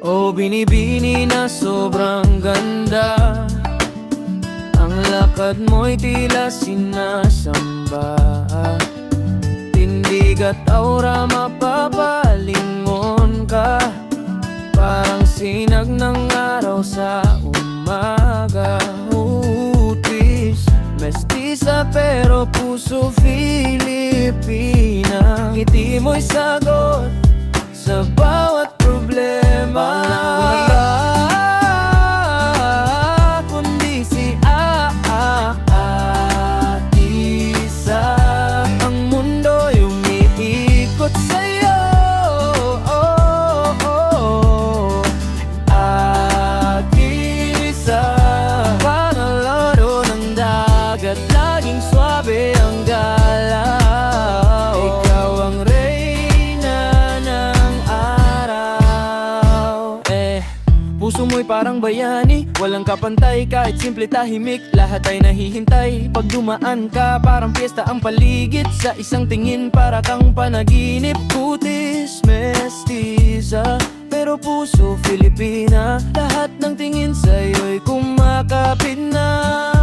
Oh, binibini na sobrang ganda, ang lakad mo'y tila sinasamba. Tindig at aura mapapalingon ka, parang sinag ng araw sa umaga. Utis, mestiza pero puso Filipina. Ngiti mo'y sagot sa bawat problema. Wala kundi si Atisa. Ang mundo'y umiikot sa'yo. Atisa, panalaro ng dagat, laging swabe ang galaw. Ikaw ang puso mo'y parang bayani, walang kapantay. Kahit simple tahimik, lahat ay nahihintay. Pag dumaan ka, parang piyesta ang paligid. Sa isang tingin, para kang panaginip. Kutis, mestiza, pero puso Filipina. Lahat ng tingin sa'yo'y kumakapit na.